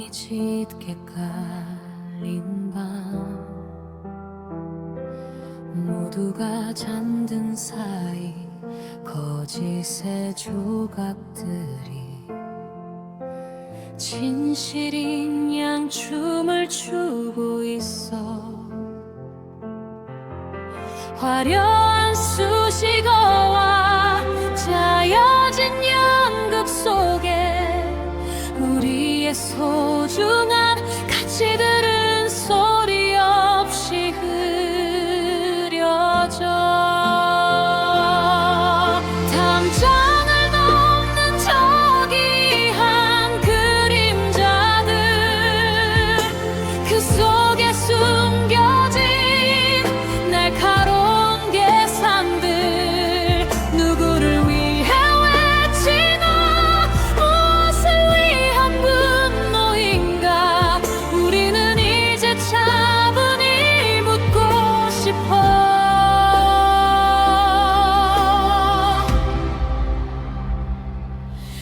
밤이 짙게 깔린 밤 모두가 잠든 사이 거짓의 조각들이 진실인 양 춤을 추고 있어. 화려한 수식어와 짜여진 연극 속에 우리의 소중한 가치들은 소리 없이 흐려져. 담장을 넘는 저기한 그림자들, 그 속에 숨겨진 날카로운 계산들, 누구를 위해 외치나 무엇을 위한 분노인가. 우리는 이제 차분히 묻고 싶어.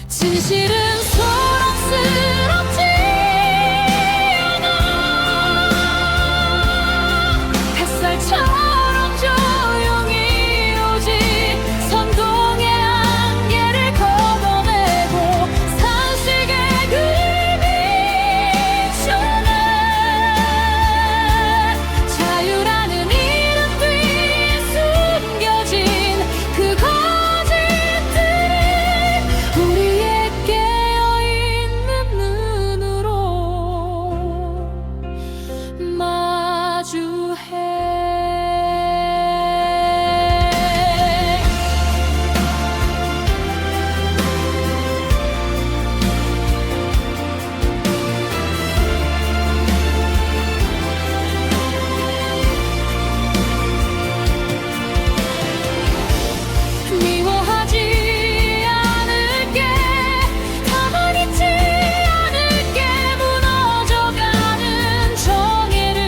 진실은 소란스럽지 않아. 햇살처럼 조용히 오지. 선동의 안개를 걷어내고 산식의 그림이 비춰내. 자유라는 이름 뒤에 숨겨진 그 거짓들을 우리의 깨어있는 눈으로 마주해. 미워하지 않을게, 가만히 있지 않을게. 무너져가는 정의를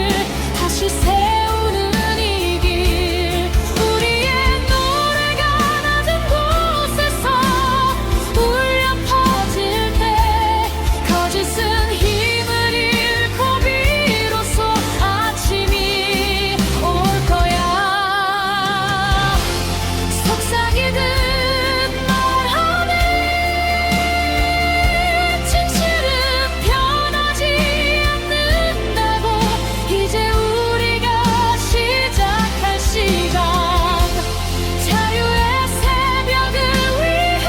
다시 세우는 이 길, 우리의 노래가 낮은 곳에서 울려 퍼질 때 거짓은 힘을 잃고 비로소 아침이 올 거야. 속삭이듯 말하네. 진실은 변하지 않는다고. 이제 우리가 시작할 시간, 자유의 새벽을 위해.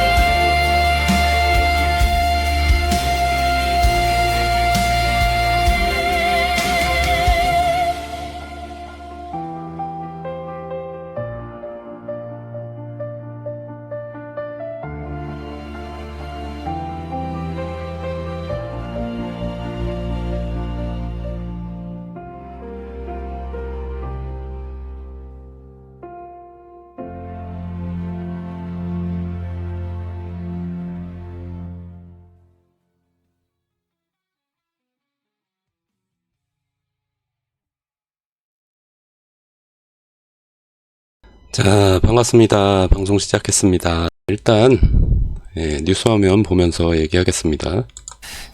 자, 반갑습니다. 방송 시작했습니다. 일단 뉴스화면 보면서 얘기하겠습니다.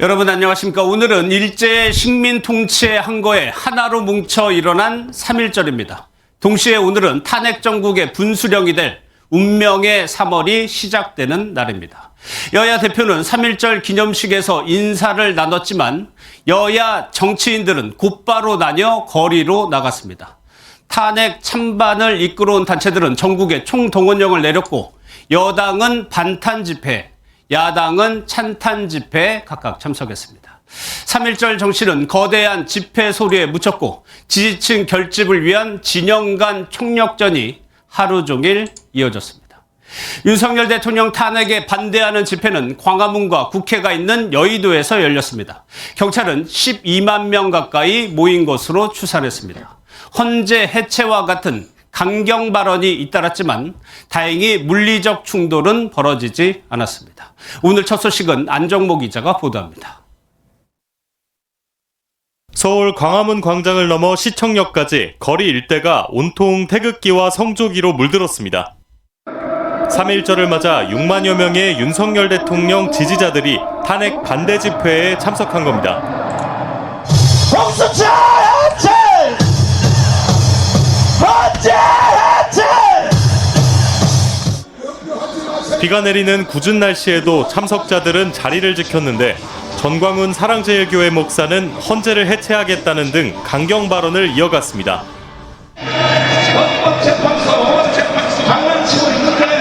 여러분 안녕하십니까. 오늘은 일제 식민 통치의 한거에 하나로 뭉쳐 일어난 3.1절입니다. 동시에 오늘은 탄핵 정국의 분수령이 될 운명의 3월이 시작되는 날입니다. 여야 대표는 3.1절 기념식에서 인사를 나눴지만 여야 정치인들은 곧바로 나뉘어 거리로 나갔습니다. 탄핵 찬반을 이끌어온 단체들은 전국에 총동원령을 내렸고 여당은 반탄 집회, 야당은 찬탄 집회에 각각 참석했습니다. 3.1절 정신은 거대한 집회 소리에 묻혔고 지지층 결집을 위한 진영 간 총력전이 하루 종일 이어졌습니다. 윤석열 대통령 탄핵에 반대하는 집회는 광화문과 국회가 있는 여의도에서 열렸습니다. 경찰은 12만 명 가까이 모인 것으로 추산했습니다. 헌재 해체와 같은 강경 발언이 잇따랐지만 다행히 물리적 충돌은 벌어지지 않았습니다. 오늘 첫 소식은 안정모 기자가 보도합니다. 서울 광화문 광장을 넘어 시청역까지 거리 일대가 온통 태극기와 성조기로 물들었습니다. 3.1절을 맞아 6만여 명의 윤석열 대통령 지지자들이 탄핵 반대 집회에 참석한 겁니다. 공수처 해체! 해체! 비가 내리는 궂은 날씨에도 참석자들은 자리를 지켰는데 전광훈 사랑제일교회 목사는 헌재를 해체하겠다는 등 강경 발언을 이어갔습니다. 장난치고 있는 거야.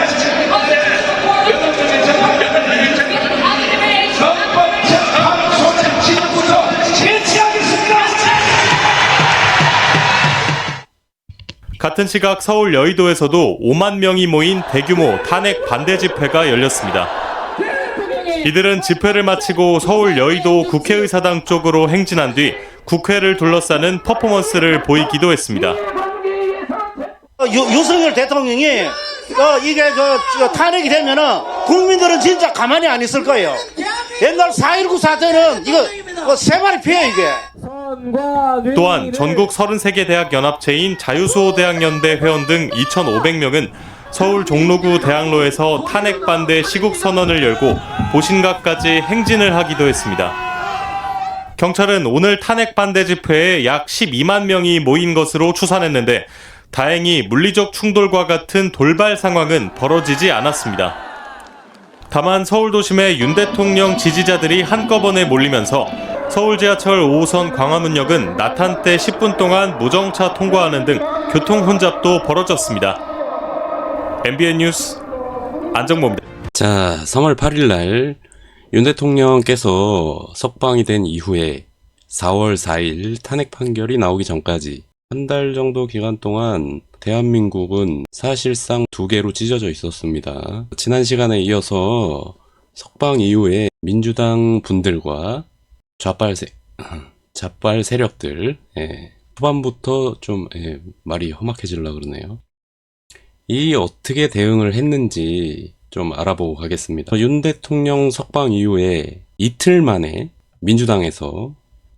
같은 시각 서울 여의도에서도 5만 명이 모인 대규모 탄핵 반대 집회가 열렸습니다. 이들은 집회를 마치고 서울 여의도 국회의사당 쪽으로 행진한 뒤 국회를 둘러싸는 퍼포먼스를 보이기도 했습니다. 윤석열 대통령이 이게 탄핵이 되면은 국민들은 진짜 가만히 안 있을 거예요. 옛날 4.19 사태는 이거 세 마리 피해 이게. 또한 전국 33개 대학 연합체인 자유수호대학연대 회원 등 2,500명은 서울 종로구 대학로에서 탄핵 반대 시국 선언을 열고 보신각까지 행진을 하기도 했습니다. 경찰은 오늘 탄핵 반대 집회에 약 12만 명이 모인 것으로 추산했는데 다행히 물리적 충돌과 같은 돌발 상황은 벌어지지 않았습니다. 다만 서울 도심에 윤 대통령 지지자들이 한꺼번에 몰리면서 서울 지하철 5호선 광화문역은 나탄때 10분 동안 무정차 통과하는 등 교통 혼잡도 벌어졌습니다. MBN 뉴스 안정모입니다. 자, 3월 8일 날 윤 대통령께서 석방이 된 이후에 4월 4일 탄핵 판결이 나오기 전까지 한 달 정도 기간 동안 대한민국은 사실상 두 개로 찢어져 있었습니다. 지난 시간에 이어서 석방 이후에 민주당 분들과 좌빨 세력들, 초반부터 좀 말이 험악해지려고 그러네요. 이 어떻게 대응을 했는지 좀 알아보고 가겠습니다. 윤 대통령 석방 이후에 이틀 만에 민주당에서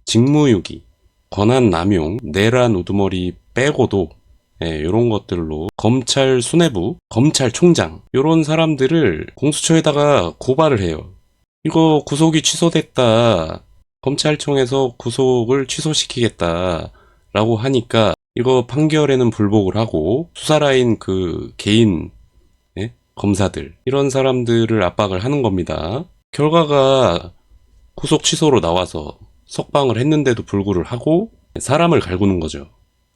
직무유기, 권한 남용, 내란 우두머리 빼고도 이런 것들로 검찰 수뇌부, 검찰총장 이런 사람들을 공수처에다가 고발을 해요. 이거 구속이 취소됐다. 검찰청에서 구속을 취소시키겠다 라고 하니까 이거 판결에는 불복을 하고 수사라인 그 개인 검사들 이런 사람들을 압박을 하는 겁니다. 결과가 구속 취소로 나와서 석방을 했는데도 불구를 하고 사람을 갈구는 거죠.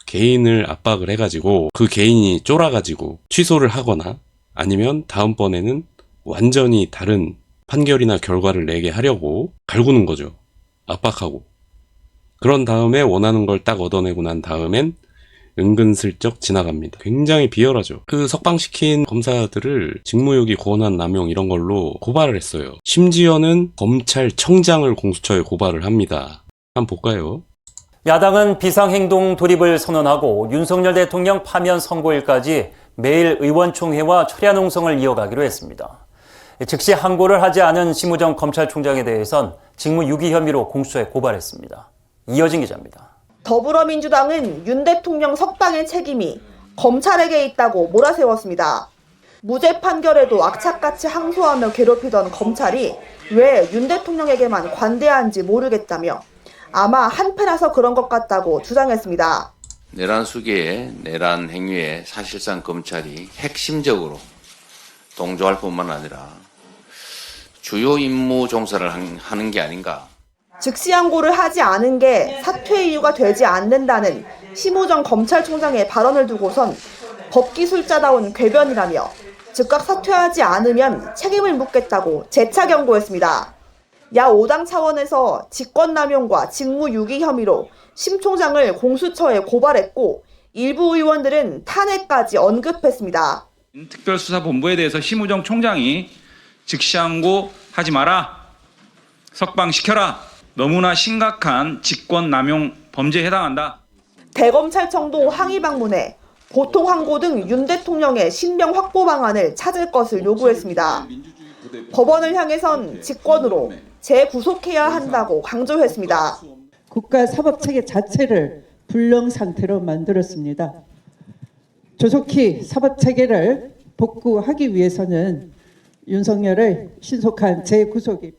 개인을 압박을 해가지고 그 개인이 쫄아가지고 취소를 하거나 아니면 다음번에는 완전히 다른 판결이나 결과를 내게 하려고 갈구는 거죠. 압박하고. 그런 다음에 원하는 걸 딱 얻어내고 난 다음엔 은근슬쩍 지나갑니다. 굉장히 비열하죠. 그 석방시킨 검사들을 직무유기, 권한 남용 이런 걸로 고발을 했어요. 심지어는 검찰청장을 공수처에 고발을 합니다. 한번 볼까요? 야당은 비상행동 돌입을 선언하고 윤석열 대통령 파면 선고일까지 매일 의원총회와 철야농성을 이어가기로 했습니다. 즉시 항고를 하지 않은 심우정 검찰총장에 대해선 직무유기 혐의로 공수처에 고발했습니다. 이어진 기자입니다. 더불어민주당은 윤 대통령 석방의 책임이 검찰에게 있다고 몰아세웠습니다. 무죄 판결에도 악착같이 항소하며 괴롭히던 검찰이 왜 윤 대통령에게만 관대한지 모르겠다며 아마 한패라서 그런 것 같다고 주장했습니다. 내란 수계의 내란 행위에 사실상 검찰이 핵심적으로 동조할 뿐만 아니라 주요 임무 종사를 하는 게 아닌가. 즉시 항고를 하지 않은 게 사퇴 이유가 되지 않는다는 심우정 검찰총장의 발언을 두고선 법기술자다운 궤변이라며 즉각 사퇴하지 않으면 책임을 묻겠다고 재차 경고했습니다. 야 5당 차원에서 직권남용과 직무유기 혐의로 심 총장을 공수처에 고발했고 일부 의원들은 탄핵까지 언급했습니다. 특별수사본부에 대해서 심우정 총장이 즉시 항고하지 마라, 석방시켜라, 너무나 심각한 직권남용 범죄에 해당한다. 대검찰청도 항의 방문해 보통 항고 등 윤 대통령의 신병 확보 방안을 찾을 것을 요구했습니다. 법원을 향해선 직권으로 재구속해야 한다고 강조했습니다. 국가사법체계 자체를 불령 상태로 만들었습니다. 조속히 사법체계를 복구하기 위해서는 윤석열의 신속한 재구속이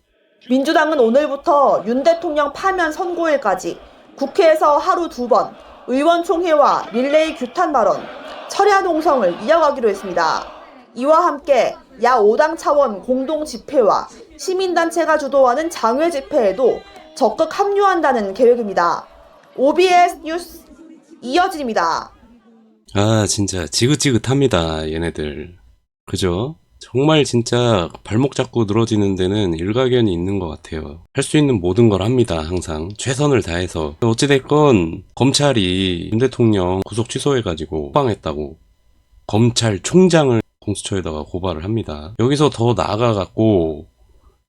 민주당은 오늘부터 윤 대통령 파면 선고일까지 국회에서 하루 2번 의원총회와 릴레이 규탄 발언, 철야 농성을 이어가기로 했습니다. 이와 함께 야 5당 차원 공동 집회와 시민단체가 주도하는 장외 집회에도 적극 합류한다는 계획입니다. OBS 뉴스 이어진입니다. 아, 진짜 지긋지긋합니다, 얘네들. 그죠? 정말 진짜 발목 잡고 늘어지는 데는 일가견이 있는 것 같아요. 할 수 있는 모든 걸 합니다, 항상. 최선을 다해서. 어찌됐건 검찰이 윤 대통령 구속 취소해가지고 호방했다고 검찰총장을 공수처에다가 고발을 합니다. 여기서 더 나아가갖고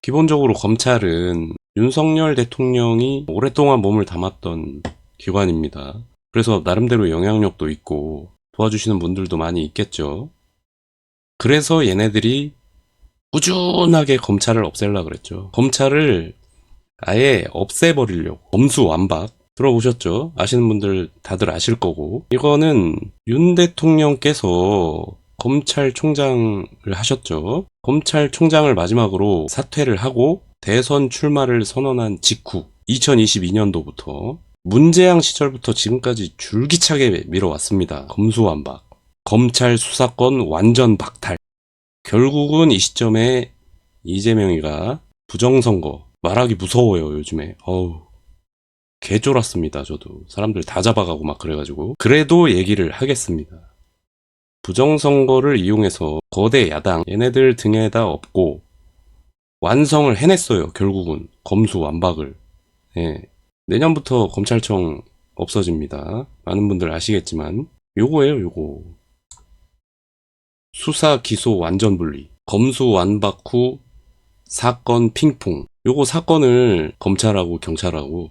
기본적으로 검찰은 윤석열 대통령이 오랫동안 몸을 담았던 기관입니다. 그래서 나름대로 영향력도 있고 도와주시는 분들도 많이 있겠죠. 그래서 얘네들이 꾸준하게 검찰을 없애려고 그랬죠. 검찰을 아예 없애버리려고. 검수완박. 들어보셨죠? 아시는 분들 다들 아실 거고. 이거는 윤 대통령께서 검찰총장을 하셨죠. 검찰총장을 마지막으로 사퇴를 하고 대선 출마를 선언한 직후 2022년도부터 문재양 시절부터 지금까지 줄기차게 밀어왔습니다. 검수완박. 검찰 수사권 완전 박탈. 결국은 이 시점에 이재명이가 부정선거 말하기 무서워요, 요즘에. 어우, 개쫄았습니다. 저도 사람들 다 잡아가고 막 그래가지고. 그래도 얘기를 하겠습니다. 부정선거를 이용해서 거대 야당 얘네들 등에다 업고 완성을 해냈어요. 결국은 검수완박을. 예. 내년부터 검찰청 없어집니다. 많은 분들 아시겠지만 요거예요, 요거. 수사 기소 완전 분리. 검수완박 후 사건 핑퐁. 요거 사건을 검찰하고 경찰하고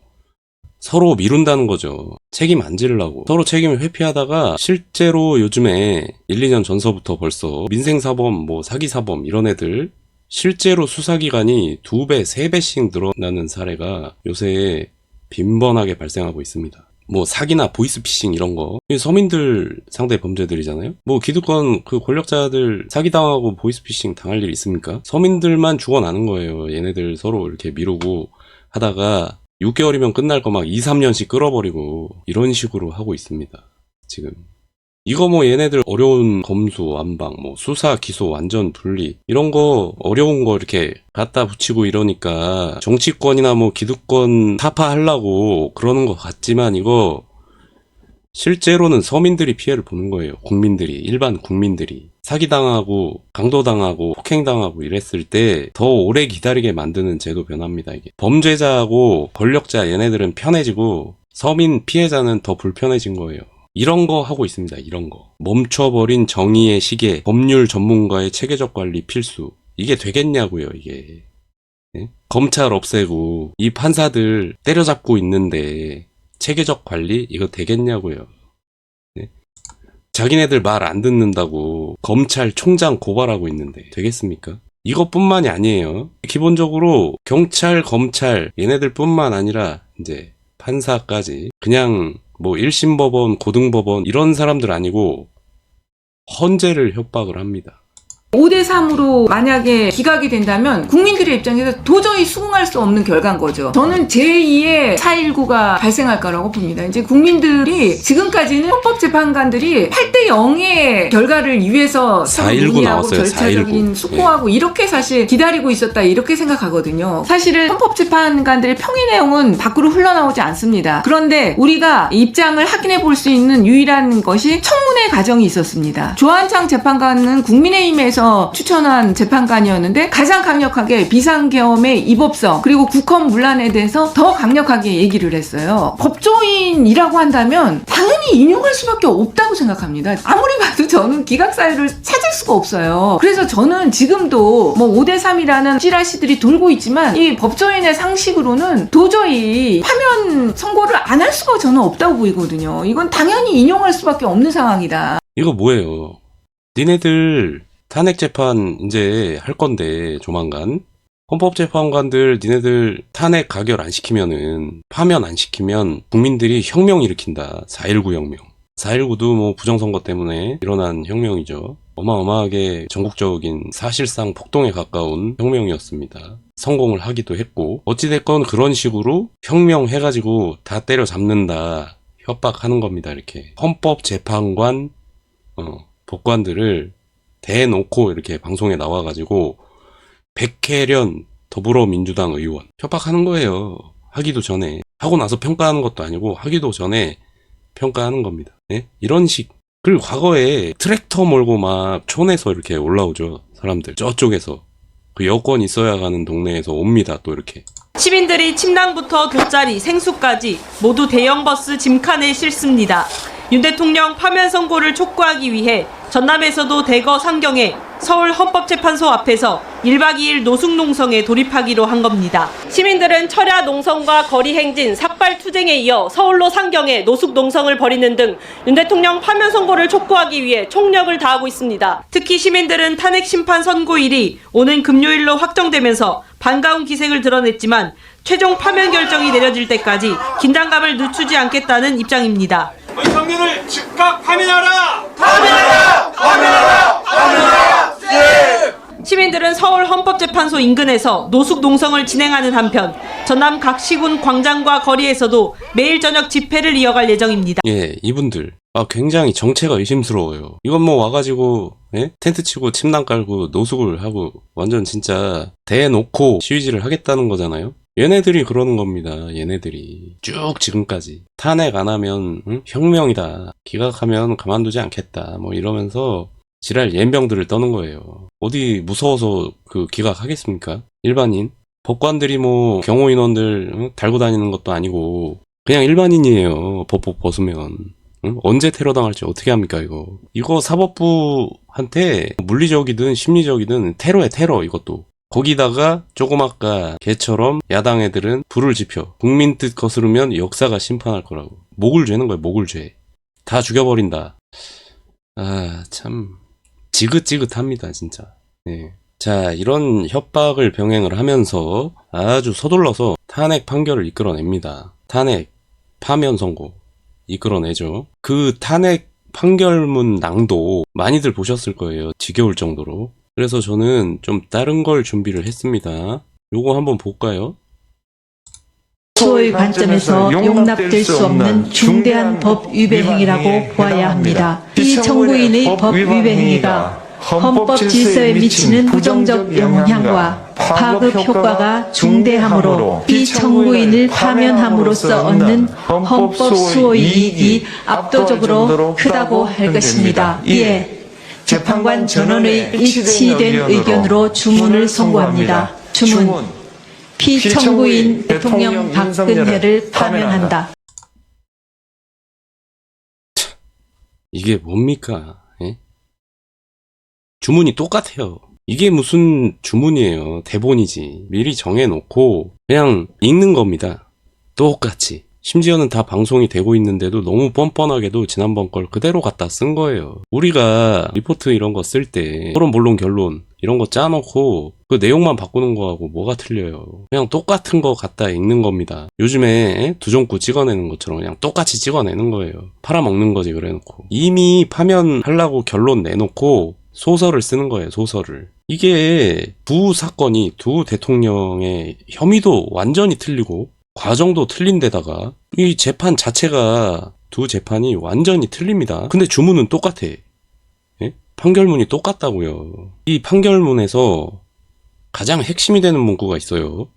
서로 미룬다는 거죠. 책임 안 지려고. 서로 책임을 회피하다가 실제로 요즘에 1, 2년 전서부터 벌써 민생사범, 뭐 사기사범 이런 애들 실제로 수사기간이 2배, 3배씩 늘어나는 사례가 요새 빈번하게 발생하고 있습니다. 뭐 사기나 보이스피싱 이런 거 서민들 상대 범죄들이잖아요. 뭐 기득권 그 권력자들 사기당하고 보이스피싱 당할 일 있습니까? 서민들만 죽어나는 거예요. 얘네들 서로 이렇게 미루고 하다가 6개월이면 끝날 거 막 2, 3년씩 끌어버리고 이런 식으로 하고 있습니다. 지금 이거 뭐 얘네들 어려운 검수완박, 뭐 수사 기소 완전 분리 이런 거 어려운 거 이렇게 갖다 붙이고 이러니까 정치권이나 뭐 기득권 타파하려고 그러는 것 같지만 이거 실제로는 서민들이 피해를 보는 거예요. 국민들이, 일반 국민들이 사기당하고 강도당하고 폭행당하고 이랬을 때 더 오래 기다리게 만드는 제도 변화입니다. 이게 범죄자하고 권력자 얘네들은 편해지고 서민 피해자는 더 불편해진 거예요. 이런 거 하고 있습니다. 이런 거. 멈춰버린 정의의 시계, 법률 전문가의 체계적 관리 필수. 이게 되겠냐고요, 이게. 예? 검찰 없애고 이 판사들 때려잡고 있는데 체계적 관리 이거 되겠냐고요. 예? 자기네들 말 안 듣는다고 검찰총장 고발하고 있는데 되겠습니까? 이것뿐만이 아니에요. 기본적으로 경찰, 검찰 얘네들뿐만 아니라 이제 판사까지 그냥 뭐 1심 법원, 고등법원 이런 사람들 아니고 헌재를 협박을 합니다. 5대3으로 만약에 기각이 된다면 국민들의 입장에서 도저히 수긍할 수 없는 결과인 거죠. 저는 제2의 4.19가 발생할 거라고 봅니다. 이제 국민들이 지금까지는 헌법재판관들이 8대0의 결과를 위해서 4.19 나왔어요. 절차적인 4.19. 수긍하고 이렇게 사실 기다리고 있었다 이렇게 생각하거든요. 사실은 헌법재판관들의 평의 내용은 밖으로 흘러나오지 않습니다. 그런데 우리가 입장을 확인해 볼 수 있는 유일한 것이 청문회 과정이 있었습니다. 조한창 재판관은 국민의힘에서 추천한 재판관이었는데 가장 강력하게 비상계엄의 입법성 그리고 국헌 문란에 대해서 더 강력하게 얘기를 했어요. 법조인이라고 한다면 당연히 인용할 수밖에 없다고 생각합니다. 아무리 봐도 저는 기각 사유를 찾을 수가 없어요. 그래서 저는 지금도 뭐 5대3이라는 찌라시들이 돌고 있지만 이 법조인의 상식으로는 도저히 파면 선고를 안 할 수가 저는 없다고 보이거든요. 이건 당연히 인용할 수밖에 없는 상황이다. 이거 뭐예요? 니네들 탄핵 재판 이제 할 건데 조만간 헌법재판관들 니네들 탄핵 가결 안 시키면은 파면 안 시키면 국민들이 혁명 일으킨다. 4.19 혁명. 4.19도 뭐 부정선거 때문에 일어난 혁명이죠. 어마어마하게 전국적인 사실상 폭동에 가까운 혁명이었습니다. 성공을 하기도 했고, 어찌됐건 그런 식으로 혁명해가지고 다 때려잡는다, 협박하는 겁니다. 이렇게 헌법재판관 법관들을 대놓고 이렇게 방송에 나와가지고 백혜련 더불어민주당 의원 협박하는 거예요. 하기도 전에. 하고 나서 평가하는 것도 아니고 하기도 전에 평가하는 겁니다. 네? 이런 식. 그리고 과거에 트랙터 몰고 막 촌에서 이렇게 올라오죠. 사람들 저쪽에서. 그 여권 있어야 가는 동네에서 옵니다. 또 이렇게. 시민들이 침낭부터 돗자리, 생수까지 모두 대형 버스 짐칸에 싣습니다. 윤 대통령 파면 선고를 촉구하기 위해 전남에서도 대거 상경해 서울 헌법재판소 앞에서 1박 2일 노숙 농성에 돌입하기로 한 겁니다. 시민들은 철야 농성과 거리 행진, 삭발 투쟁에 이어 서울로 상경해 노숙 농성을 벌이는 등 윤 대통령 파면 선고를 촉구하기 위해 총력을 다하고 있습니다. 특히 시민들은 탄핵 심판 선고일이 오는 금요일로 확정되면서 반가운 기색을 드러냈지만 최종 파면 결정이 내려질 때까지 긴장감을 늦추지 않겠다는 입장입니다. 윤석열을 즉각 파면하라! 파면하라! 파면하라! 파면하라! 시민들은 서울 헌법재판소 인근에서 노숙 농성을 진행하는 한편 전남 각 시군 광장과 거리에서도 매일 저녁 집회를 이어갈 예정입니다. 예, 이분들 굉장히 정체가 의심스러워요. 이건 뭐 와가지고 텐트 치고 침낭 깔고 노숙을 하고 완전 진짜 대놓고 시위지를 하겠다는 거잖아요. 얘네들이 그러는 겁니다. 얘네들이 쭉 지금까지 탄핵 안 하면 혁명이다, 기각하면 가만두지 않겠다, 뭐 이러면서 지랄 옌병들을 떠는 거예요. 어디 무서워서 그 기각하겠습니까? 일반인 법관들이 뭐 경호인원들 달고 다니는 것도 아니고 그냥 일반인이에요. 법복 벗으면. 언제 테러 당할지 어떻게 합니까 이거. 이거 사법부한테 물리적이든 심리적이든 테러에 테러. 이것도 거기다가 조그맣까 개처럼 야당 애들은 불을 지펴 국민 뜻 거스르면 역사가 심판할 거라고 목을 죄는 거예요. 목을 죄. 다 죽여버린다. 아 참 지긋지긋합니다 진짜. 네. 자, 이런 협박을 병행을 하면서 아주 서둘러서 탄핵 판결을 이끌어냅니다. 탄핵 파면 선고 이끌어내죠. 그 탄핵 판결문 낭도 많이들 보셨을 거예요. 지겨울 정도로. 그래서 저는 좀 다른 걸 준비를 했습니다. 요거 한번 볼까요? 수호의 관점에서 용납될 수 없는 중대한 법 위배 행위라고 보아야 합니다. 이 청구인의 법 위배 행위가 헌법 질서에 미치는 부정적 영향과 파급 효과가 중대하므로 이 청구인을 파면함으로써 얻는 헌법 수호의 이익이 압도적으로 크다고 할 것입니다. 이에 재판관 전원의 일치된 의견으로 주문을 선고합니다. 주문. 피청구인 대통령 박근혜를 파면한다. 이게 뭡니까? 예? 주문이 똑같아요. 이게 무슨 주문이에요. 대본이지. 미리 정해놓고 그냥 읽는 겁니다. 똑같이. 심지어는 다 방송이 되고 있는데도 너무 뻔뻔하게도 지난번 걸 그대로 갖다 쓴 거예요. 우리가 리포트 이런 거 쓸 때 토론, 본론, 결론 이런 거 짜놓고 그 내용만 바꾸는 거하고 뭐가 틀려요. 그냥 똑같은 거 갖다 읽는 겁니다. 요즘에 두종구 찍어내는 것처럼 그냥 똑같이 찍어내는 거예요. 팔아먹는 거지 그래놓고. 이미 파면하려고 결론 내놓고 소설을 쓰는 거예요. 소설을. 이게 두 사건이 두 대통령의 혐의도 완전히 틀리고 과정도 틀린 데다가 이 재판 자체가 두 재판이 완전히 틀립니다. 근데 주문은 똑같아. 예? 판결문이 똑같다고요. 이 판결문에서 가장 핵심이 되는 문구가 있어요.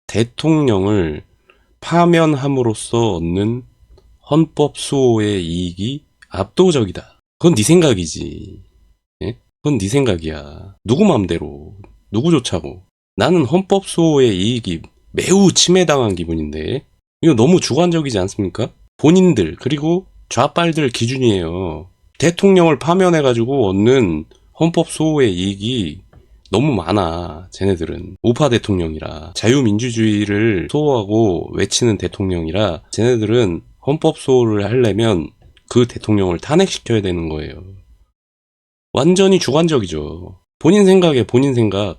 대통령을 파면함으로써 얻는 헌법 수호의 이익이 압도적이다. 그건 네 생각이지. 예? 그건 네 생각이야. 누구 맘대로. 누구조차고. 나는 헌법 수호의 이익이 매우 침해당한 기분인데 이거 너무 주관적이지 않습니까? 본인들 그리고 좌빨들 기준이에요. 대통령을 파면해가지고 얻는 헌법 수호의 이익이 너무 많아. 쟤네들은 우파 대통령이라 자유민주주의를 수호하고 외치는 대통령이라 쟤네들은 헌법 수호를 하려면 그 대통령을 탄핵시켜야 되는 거예요. 완전히 주관적이죠. 본인 생각에 본인 생각.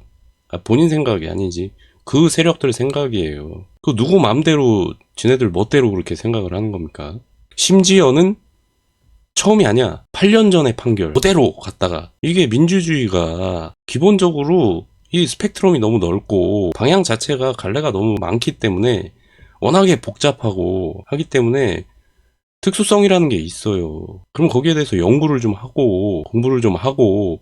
본인 생각이 아니지. 그 세력들 생각이에요. 그 누구 맘대로 지네들 멋대로 그렇게 생각을 하는 겁니까? 심지어는 처음이 아니야. 8년 전에 판결 그대로 갔다가, 이게 민주주의가 기본적으로 이 스펙트럼이 너무 넓고 방향 자체가 갈래가 너무 많기 때문에, 워낙에 복잡하고 하기 때문에 특수성이라는 게 있어요. 그럼 거기에 대해서 연구를 좀 하고 공부를 좀 하고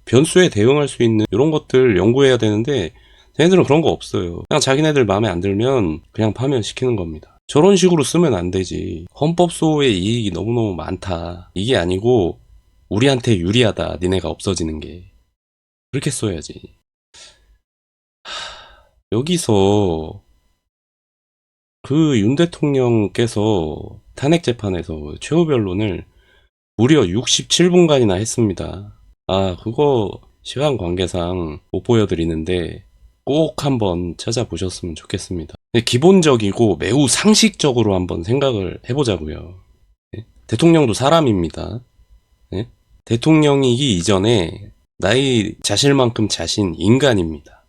변수에 대응할 수 있는 이런 것들 연구해야 되는데, 쟤네들은 그런 거 없어요. 그냥 자기네들 마음에 안 들면 그냥 파면시키는 겁니다. 저런 식으로 쓰면 안 되지. 헌법소의 이익이 너무너무 많다, 이게 아니고 우리한테 유리하다, 니네가 없어지는 게. 그렇게 써야지. 여기서 그 윤 대통령께서 탄핵 재판에서 최후 변론을 무려 67분간이나 했습니다. 그거 시간 관계상 못 보여드리는데 꼭 한번 찾아보셨으면 좋겠습니다. 기본적이고 매우 상식적으로 한번 생각을 해보자고요. 대통령도 사람입니다. 대통령이기 이전에 나이 자실만큼 자신 인간입니다.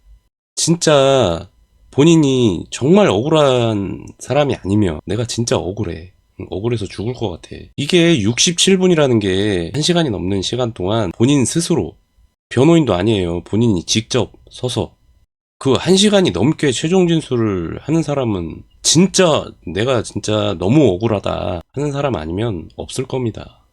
진짜 본인이 정말 억울한 사람이 아니면, 내가 진짜 억울해서 죽을 것 같아, 이게 67분이라는 게 1시간이 넘는 시간 동안 본인 스스로, 변호인도 아니에요, 본인이 직접 서서 그 1시간이 넘게 최종 진술을 하는 사람은 진짜 내가 진짜 너무 억울하다 하는 사람 아니면 없을 겁니다.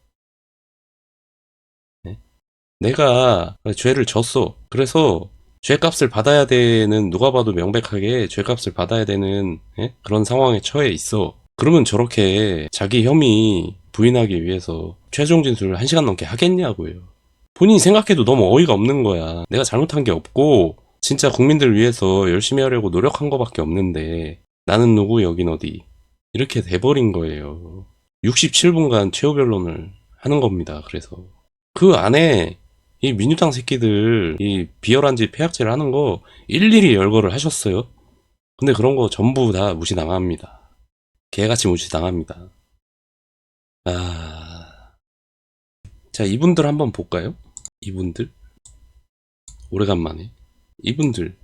내가 죄를 졌어. 그래서 죄값을 받아야 되는, 누가 봐도 명백하게 죄값을 받아야 되는 그런 상황에 처해 있어. 그러면 저렇게 자기 혐의 부인하기 위해서 최종 진술을 1시간 넘게 하겠냐고요. 본인이 생각해도 너무 어이가 없는 거야. 내가 잘못한 게 없고 진짜 국민들 위해서 열심히 하려고 노력한 거밖에 없는데, 나는 누구 여긴 어디, 이렇게 돼버린 거예요. 67분간 최후 변론을 하는 겁니다. 그래서 그 안에 이 민주당 새끼들 이 비열한 짓 폐악질 하는 거 일일이 열거를 하셨어요. 근데 그런 거 전부 다 무시당합니다. 개같이 무시당합니다. 자, 이분들 한번 볼까요? 이분들 오래간만에 이분들